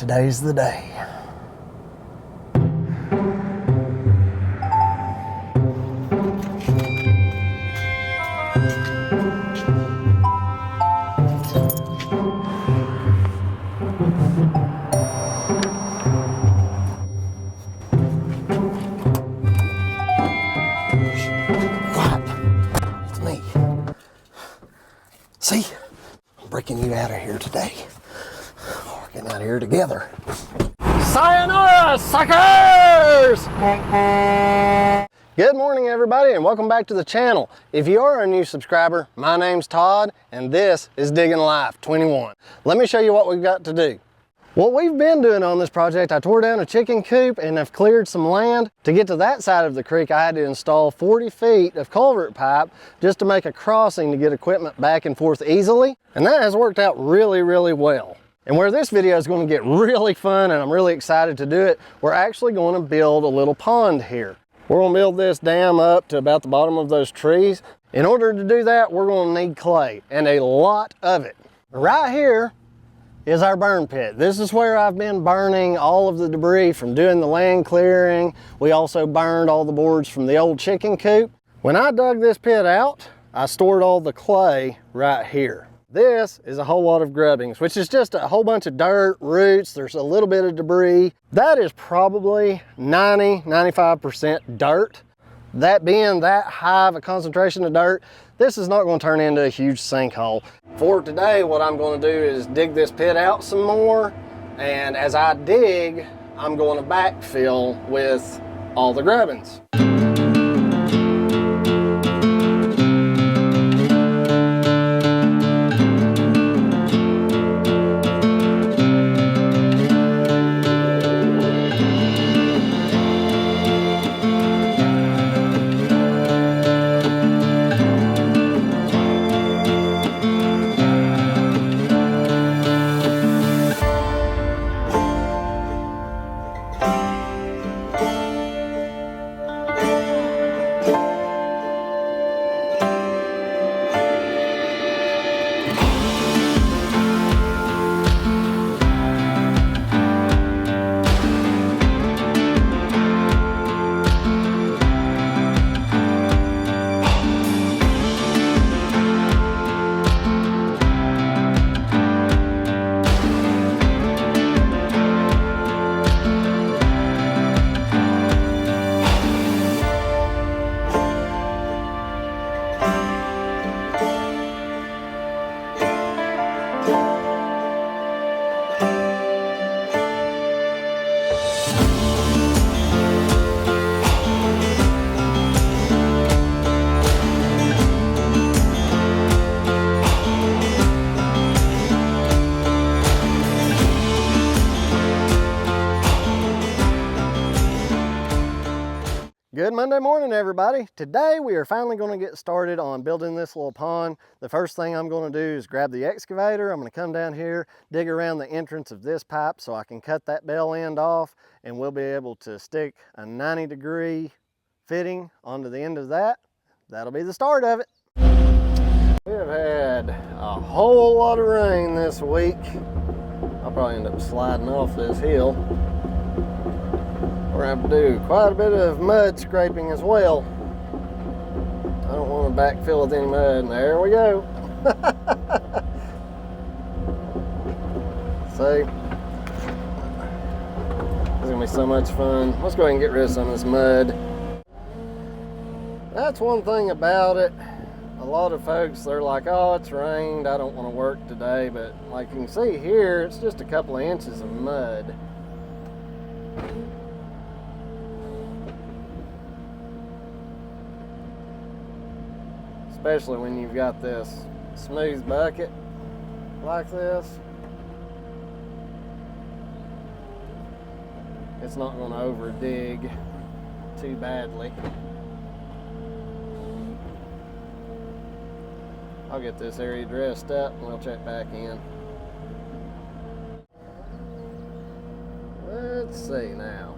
Today's the day. It's me. See? I'm breaking you out of here today. We're getting out of here together. Sayonara, suckers! Good morning, everybody, and welcome back to the channel. If you are a new subscriber, my name's Todd, and this is Digging Life 21. Let me show you what we've got to do. What we've been doing on this project, I tore down a chicken coop and have cleared some land. To get to that side of the creek, I had to install 40 feet of culvert pipe just to make a crossing to get equipment back and forth easily. And that has worked out really, really well. And where this video is going to get really fun, and I'm really excited to do it, we're actually going to build a little pond here. We're going to build this dam up to about the bottom of those trees. In order to do that, we're going to need clay, and a lot of it. Right here is our burn pit. This is where I've been burning all of the debris from doing the land clearing. We also burned all the boards from the old chicken coop. When I dug this pit out, I stored all the clay right here. This is a whole lot of grubbings, which is just a whole bunch of dirt, roots, there's a little bit of debris. That is probably 90–95% dirt. That being that high of a concentration of dirt, this is not going to turn into a huge sinkhole. For today, what I'm going to do is dig this pit out some more, and as I dig, I'm going to backfill with all the grubbings. Good Monday morning, everybody. Today we are finally going to get started on building this little pond. The first thing I'm going to do is grab the excavator. I'm going to come down here, dig around the entrance of this pipe so I can cut that bell end off, and we'll be able to stick a 90-degree fitting onto the end of that. That'll be the start of it. We have had a whole lot of rain this week. I'll probably end up sliding off this hill. We're going to have to do quite a bit of mud scraping as well. I don't want to backfill with any mud, and there we go. See? This is going to be so much fun. Let's go ahead and get rid of some of this mud. That's one thing about it. A lot of folks, they're like, oh, it's rained, I don't want to work today. But like you can see here, it's just a couple of inches of mud. Especially when you've got this smooth bucket like this. It's not going to over dig too badly. I'll get this area dressed up and we'll check back in. Let's see now.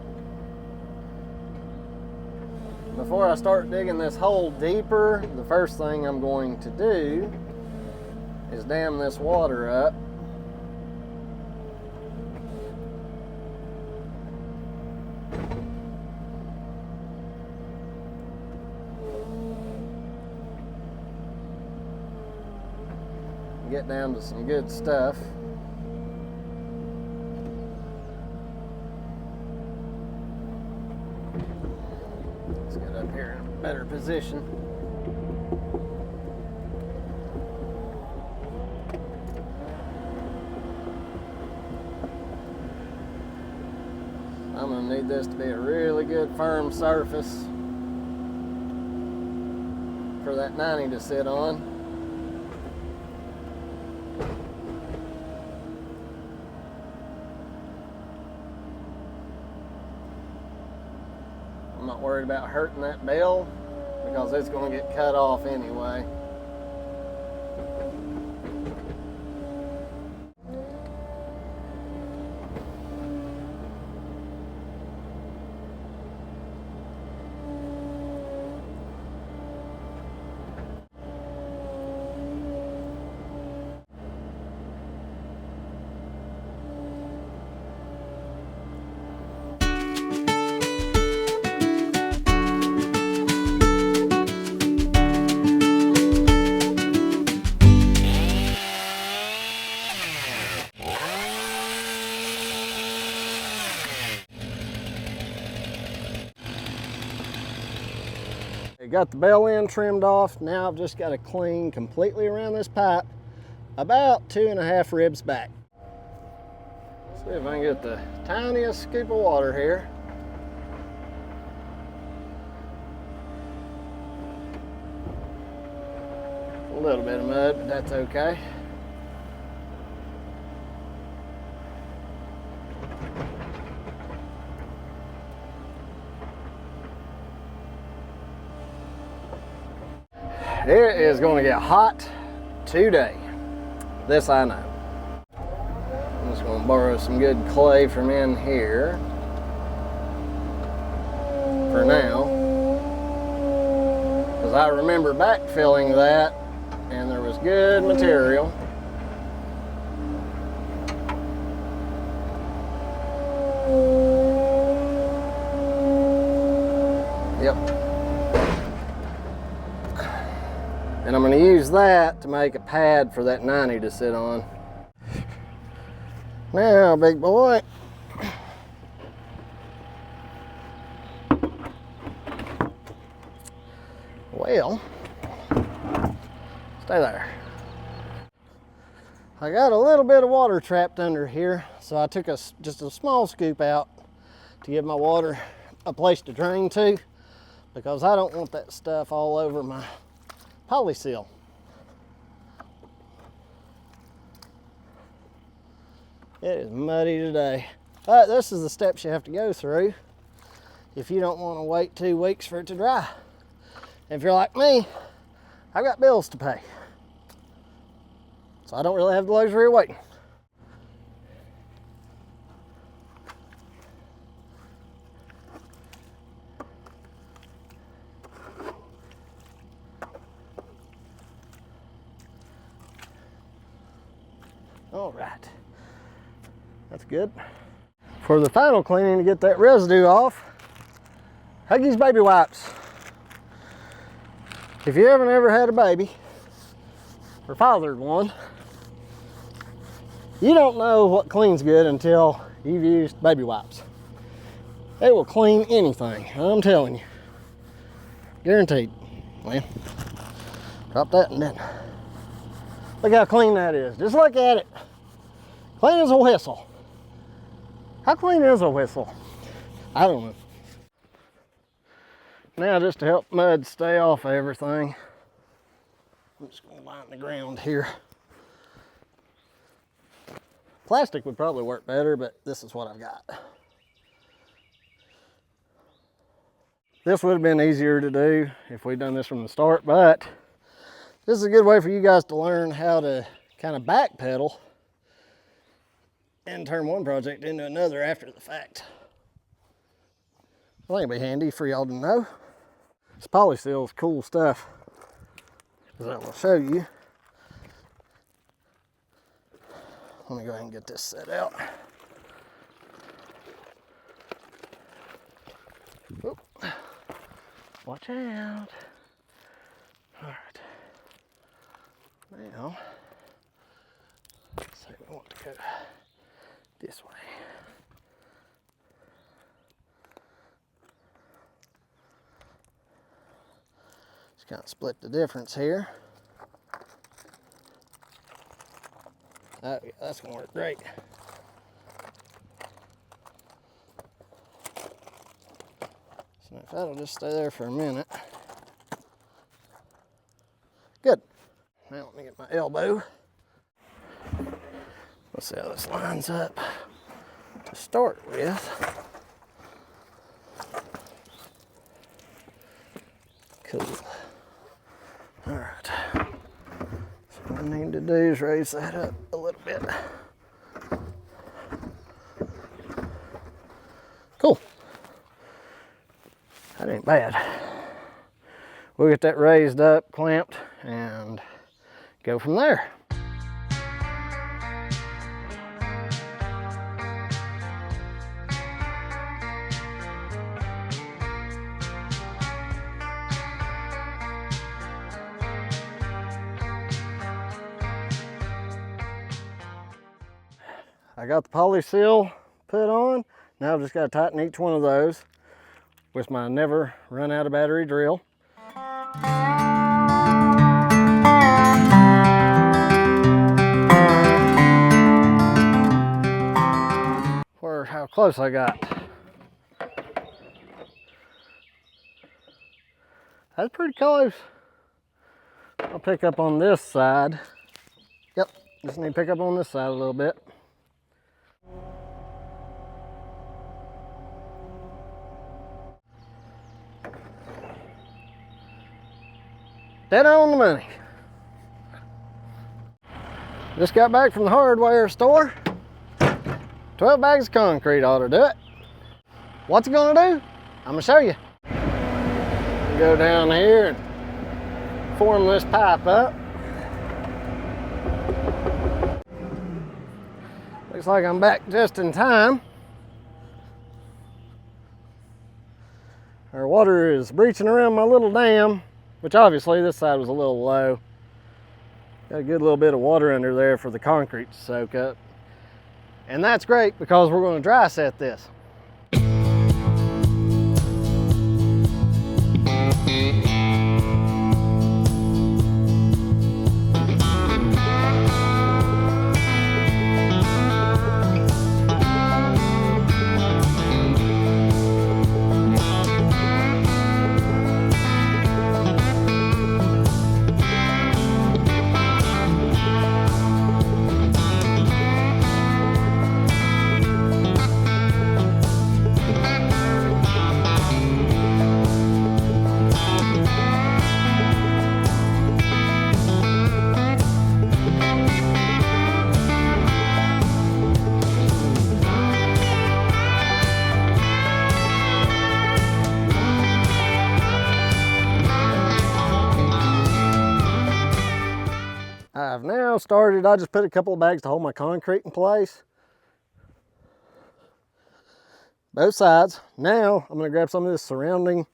Before I start digging this hole deeper, the first thing I'm going to do is dam this water up. get down to some good stuff. Let's get up here in a better position. I'm going to need this to be a really good firm surface for that 90 to sit on. I'm not worried about hurting that bell because it's going to get cut off anyway. Got the bell end trimmed off. Now I've just got to clean completely around this pipe about 2.5 ribs back. See if I can get the tiniest scoop of water here. A little bit of mud, but that's okay. It is going to get hot today. This I know. I'm just going to borrow some good clay from in here for now, because I remember backfilling that and there was good material. Yep. And I'm going to use that to make a pad for that 90 to sit on. Now, big boy. Well, stay there. I got a little bit of water trapped under here, so I took just a small scoop out to give my water a place to drain to, because I don't want that stuff all over my poly seal. It is muddy today. But this is the steps you have to go through if you don't want to wait 2 weeks for it to dry. If you're like me, I've got bills to pay, so I don't really have the luxury of waiting. All right, that's good. For the final cleaning to get that residue off, Huggies baby wipes. If you haven't ever had a baby or fathered one, you don't know what cleans good until you've used baby wipes. They will clean anything, I'm telling you. Guaranteed. Well, drop that and then. Look how clean that is. Just look at it. Clean as a whistle. How clean is a whistle? I don't know. Now, just to help mud stay off of everything, I'm just going to line the ground here. Plastic would probably work better, but this is what I've got. This would have been easier to do if we'd done this from the start, but this is a good way for you guys to learn how to kind of backpedal and turn one project into another after the fact. I think it'd be handy for y'all to know. This poly seal is cool stuff, as I will show you. Let me go ahead and get this set out. Oop. Watch out. All right. Now, want to go this way. Just kind of split the difference here. Oh, yeah, that's gonna work great. So if that'll just stay there for a minute. Good. Now let me get my elbow. Let's see how this lines up to start with. Cool. All right. So what I need to do is raise that up a little bit. Cool. That ain't bad. We'll get that raised up, clamped, and go from there. I got the poly seal put on. Now I've just got to tighten each one of those with my never run out of battery drill. For how close I got. That's pretty close. I'll pick up on this side. Yep, just need to pick up on this side a little bit. Dead on the money. Just got back from the hardware store. 12 bags of concrete ought to do it. What's it gonna do? I'm gonna show you. Go down here and form this pipe up. Looks like I'm back just in time. Our water is breaching around my little dam, which obviously this side was a little low. Got a good little bit of water under there for the concrete to soak up. And that's great because we're going to dry set this. I've now started, I just put a couple of bags to hold my concrete in place. Both sides. Now I'm going to grab some of this surrounding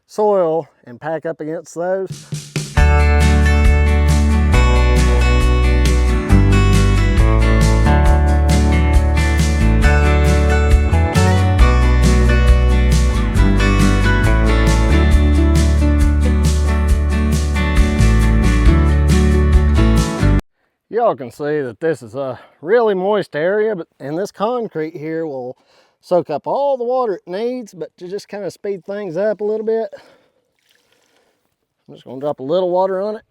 soil and pack up against those. Y'all can see that this is a really moist area, and this concrete here will soak up all the water it needs, but to just kind of speed things up a little bit, I'm just going to drop a little water on it.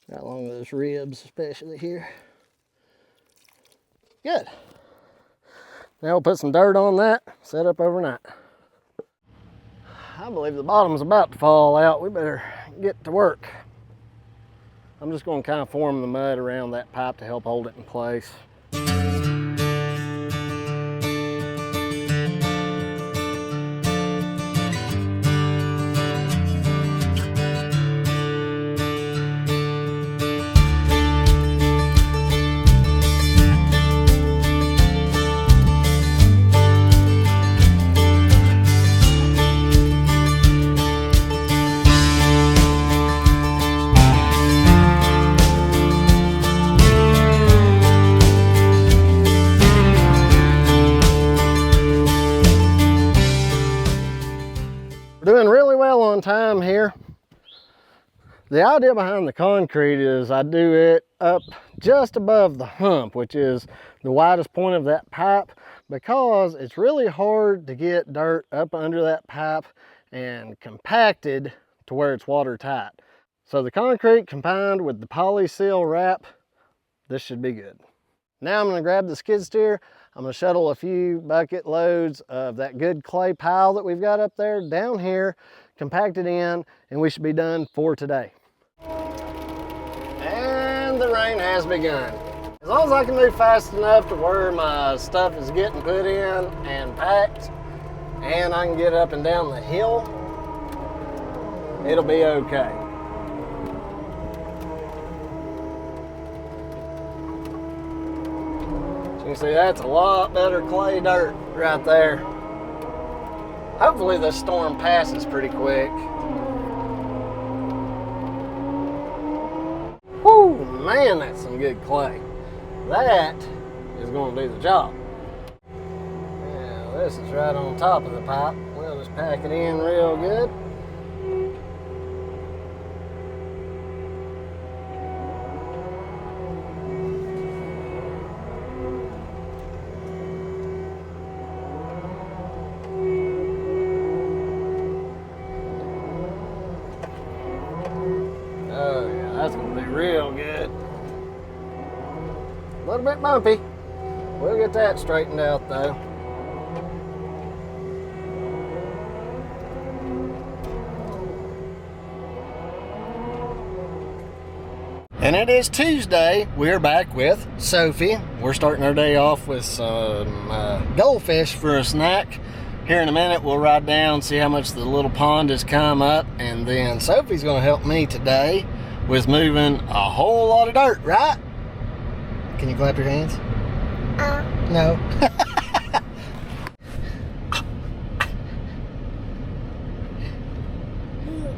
Got along those ribs, especially here. Good. Now we'll put some dirt on that, set up overnight. I believe the bottom's about to fall out. We better get to work. I'm just going to kind of form the mud around that pipe to help hold it in place. The idea behind the concrete is I do it up just above the hump, which is the widest point of that pipe, because it's really hard to get dirt up under that pipe and compacted to where it's watertight. So the concrete combined with the poly seal wrap, this should be good. Now I'm going to grab the skid steer. I'm going to shuttle a few bucket loads of that good clay pile that we've got up there down here, compact it in, and we should be done for today. And the rain has begun. As long as I can move fast enough to where my stuff is getting put in and packed, and I can get up and down the hill, it'll be okay. You can see that's a lot better clay dirt right there. Hopefully this storm passes pretty quick. Whoo, man, that's some good clay. That is going to do the job. Now this is right on top of the pipe. We'll just pack it in real good. That's gonna be real good. A little bit bumpy. We'll get that straightened out though. And it is Tuesday. We're back with Sophie. We're starting our day off with some goldfish for a snack. Here in a minute, we'll ride down, see how much the little pond has come up, and then Sophie's gonna help me today with moving a whole lot of dirt, right? Can you clap your hands? No.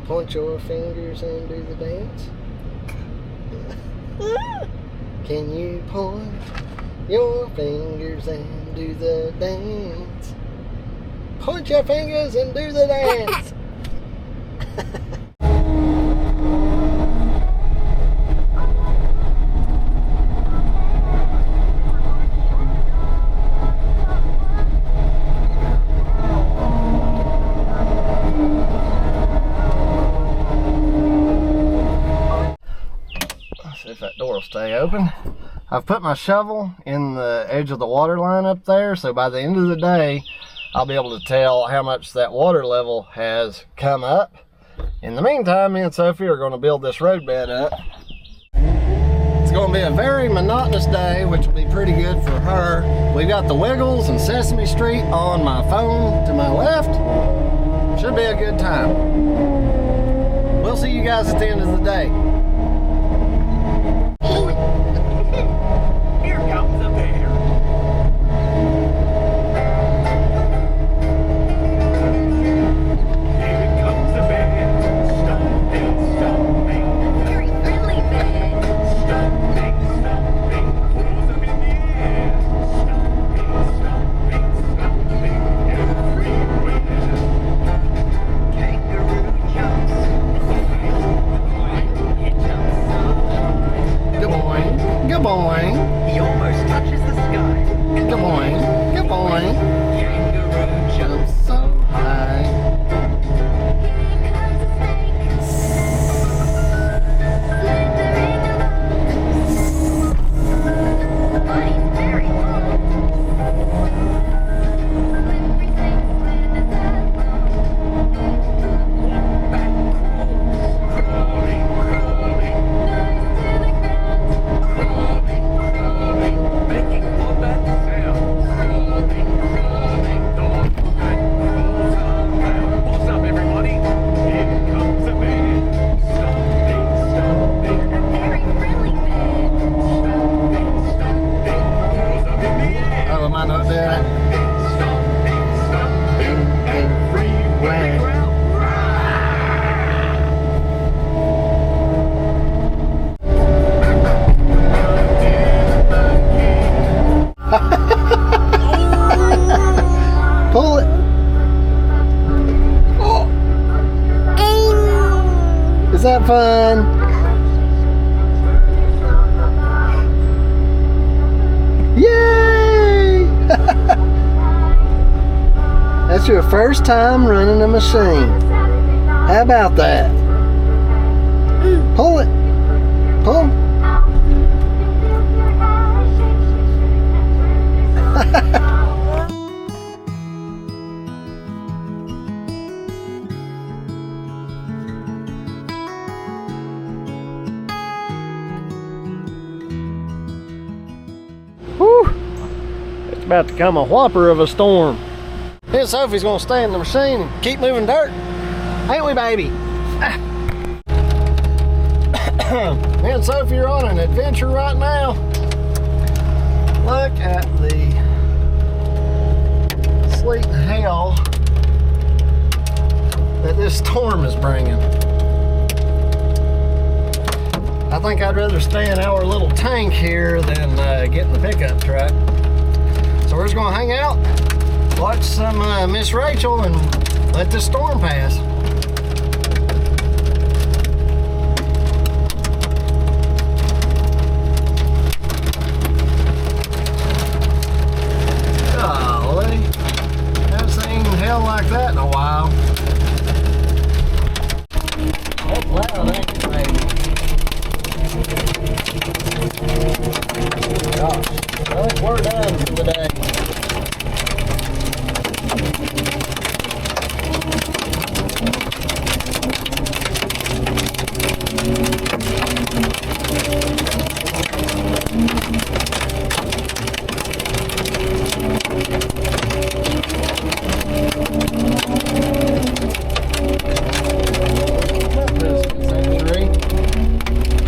Point your fingers and do the dance. Can you point your fingers and do the dance? Point your fingers and do the dance. If that door will stay open. I've put my shovel in the edge of the water line up there, so by the end of the day I'll be able to tell how much that water level has come up. In the meantime, me and Sophie are going to build this roadbed up. It's going to be a very monotonous day, which will be pretty good for her. We've got the Wiggles and Sesame Street on my phone to my left. Should be a good time. We'll see you guys at the end of the day. Here comes the bear. Here comes the bear. Stomping, stomping. Very friendly bear. Stomping, stomping. Paws up in the air. Stomping, stomping, stomping. Everywhere. Kangaroo jumps. Hit fun. Yay! That's your first time running a machine. How about that? Pull it. Pull. Whew. It's about to come a whopper of a storm. Hey, Sophie's gonna stay in the machine and keep moving dirt. Ain't we, baby? Me and Sophie are on an adventure right now. Look at the sleet and hail that this storm is bringing. I think I'd rather stay in our little tank here than get in the pickup truck. So we're just gonna hang out, watch some Miss Rachel, and let this storm pass. Golly, haven't seen hell like that in a while. That's loud, ain't it, baby? Gosh, I think we're done for the day.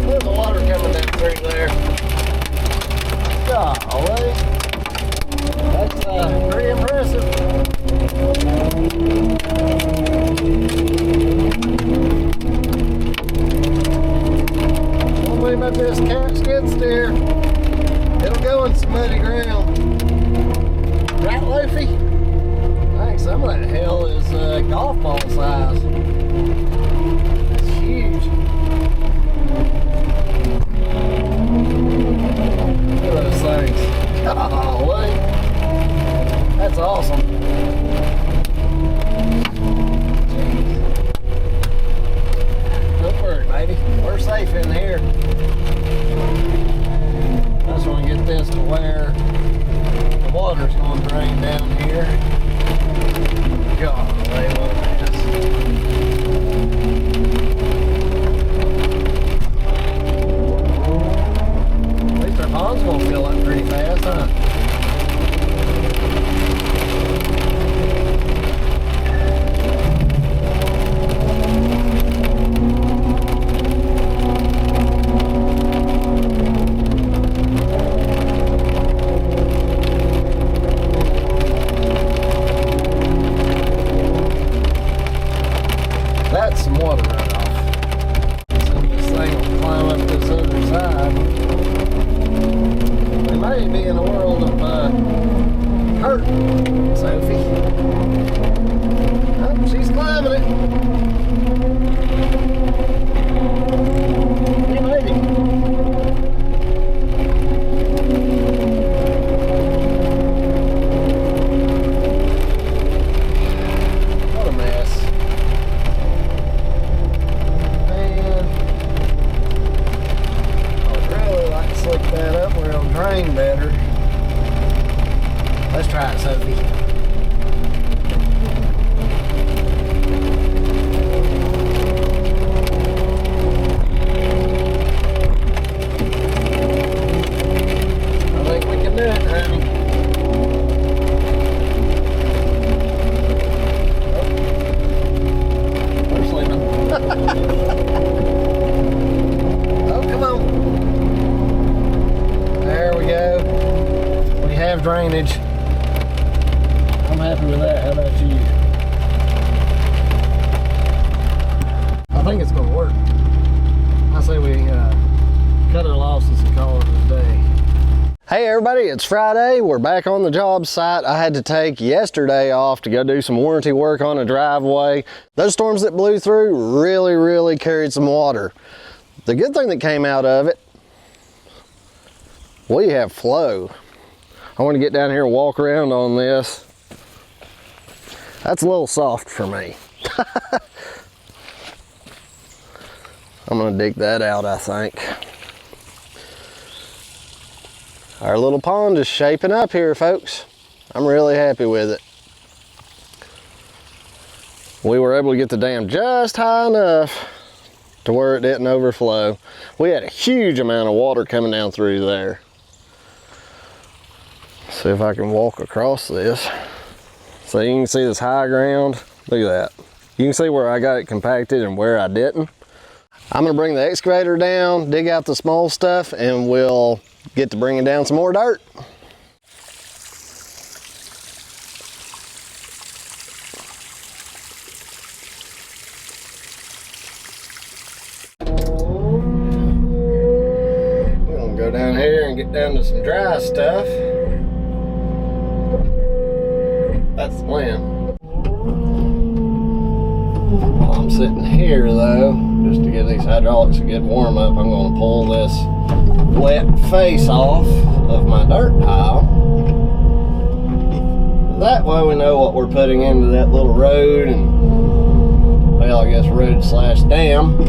There's the water coming down through there. Golly, that's pretty impressive. One way about this cat skid steer, it'll go in some muddy ground. Right, Luffy? I think some of that hell is golf ball size. It's huge. Look at those things. Golly. That's awesome. Jeez. Don't worry, baby. We're safe in here. I just want to get this to where the water's going to drain down here. Golly, what a mess. At least our pond's going to fill up pretty fast, huh? That's some water runoff. So this thing will climb up this other side. We may be in a world of hurt, Sophie. Oh, she's climbing it. Hey, baby. What a mess. Slick that up where it'll drain better. Let's try it, Sophie. I think we can do it, honey. Oh. We're sleeping. Oh, come on. There we go. We have drainage. I'm happy with that. How about you? I think it's going to work. I say we cut our losses and call it a day. Hey everybody, it's Friday. We're back on the job site. I had to take yesterday off to go do some warranty work on a driveway. Those storms that blew through really carried some water. The good thing that came out of it, we have flow. I want to get down here and walk around on this. That's a little soft for me. I'm gonna dig that out, I think. Our little pond is shaping up here, folks. I'm really happy with it. We were able to get the dam just high enough to where it didn't overflow. We had a huge amount of water coming down through there. See if I can walk across this. So you can see this high ground. Look at that. You can see where I got it compacted and where I didn't. I'm gonna bring the excavator down, dig out the small stuff, and we'll get to bringing down some more dirt. We're gonna go down here and get down to some dry stuff. That's the plan. While I'm sitting here though, just to give these hydraulics a good warm up, I'm gonna pull this wet face off of my dirt pile. That way we know what we're putting into that little road, and well, I guess road slash dam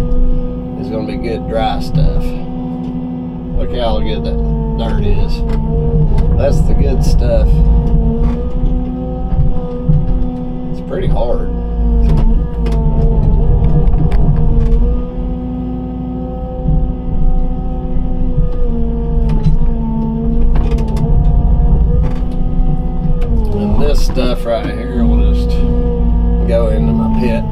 is going to be good dry stuff. Look how good that dirt is. That's the good stuff. It's pretty hard. This stuff right here will just go into my pit.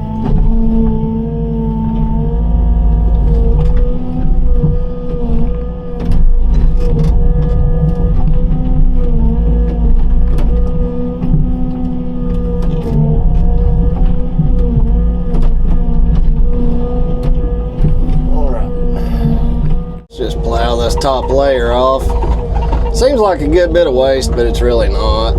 All right, let's just plow this top layer off. Seems like a good bit of waste, but it's really not.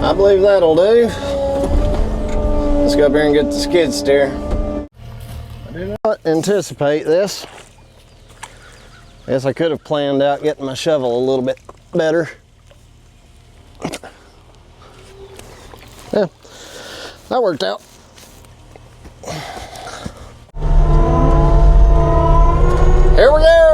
I believe that'll do. Let's go up here and get the skid steer. I did not anticipate this. Guess I could have planned out getting my shovel a little bit better. Yeah, that worked out. Here we go!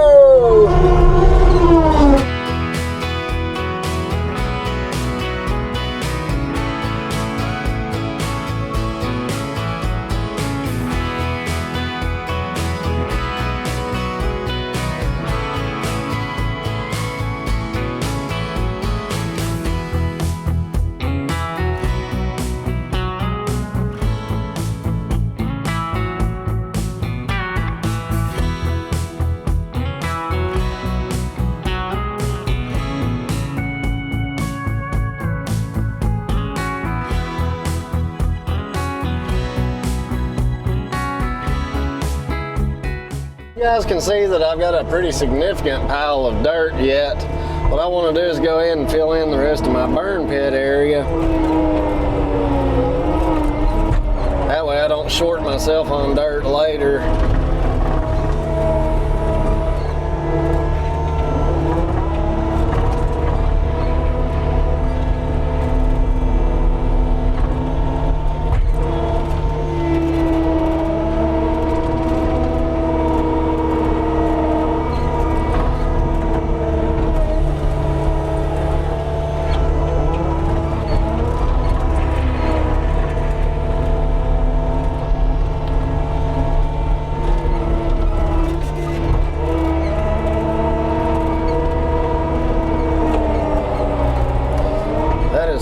You guys can see that I've got a pretty significant pile of dirt yet. What I want to do is go ahead and fill in the rest of my burn pit area. That way I don't short myself on dirt later.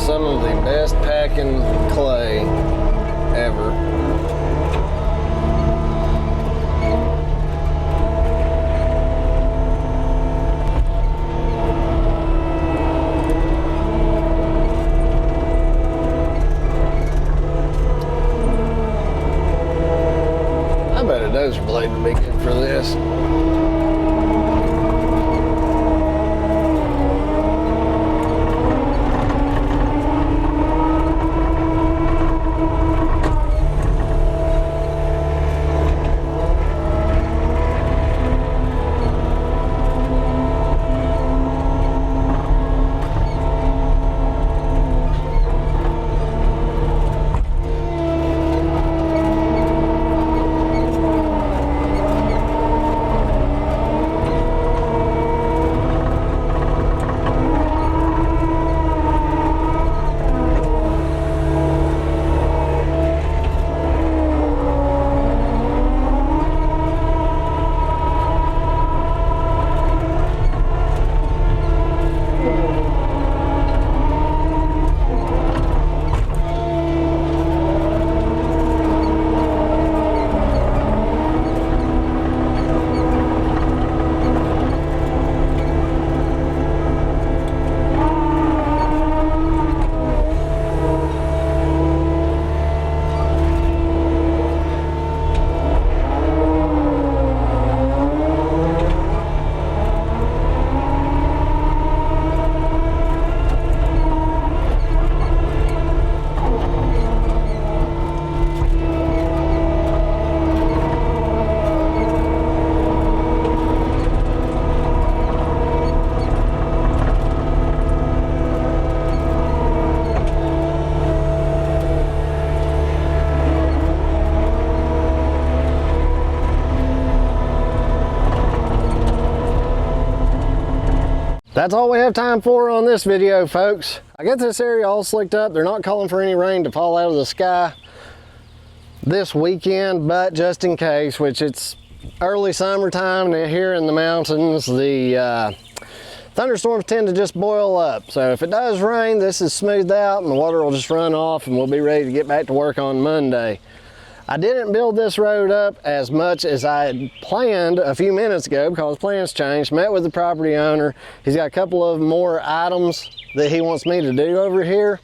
some of the best packing clay ever. I bet a dozer blade would be good for this. That's all we have time for on this video, folks. I got this area all slicked up. They're not calling for any rain to fall out of the sky this weekend, but just in case, which it's early summertime here in the mountains, the thunderstorms tend to just boil up. So if it does rain, this is smoothed out and the water will just run off and we'll be ready to get back to work on Monday. I didn't build this road up as much as I had planned a few minutes ago because plans changed. Met with the property owner. He's got a couple of more items that he wants me to do over here.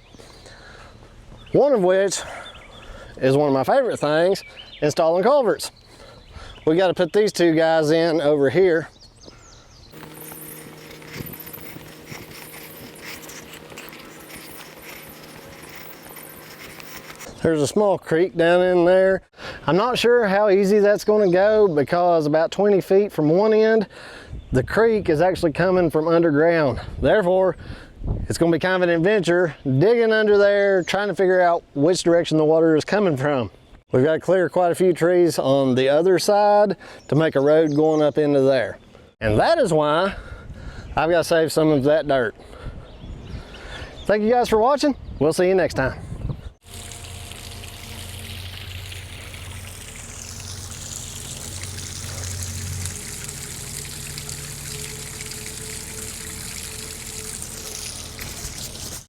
One of which is one of my favorite things, installing culverts. We got to put these two guys in over here. There's a small creek down in there. I'm not sure how easy that's going to go because about 20 feet from one end, the creek is actually coming from underground. Therefore, it's going to be kind of an adventure digging under there, trying to figure out which direction the water is coming from. We've got to clear quite a few trees on the other side to make a road going up into there. And that is why I've got to save some of that dirt. Thank you guys for watching. We'll see you next time.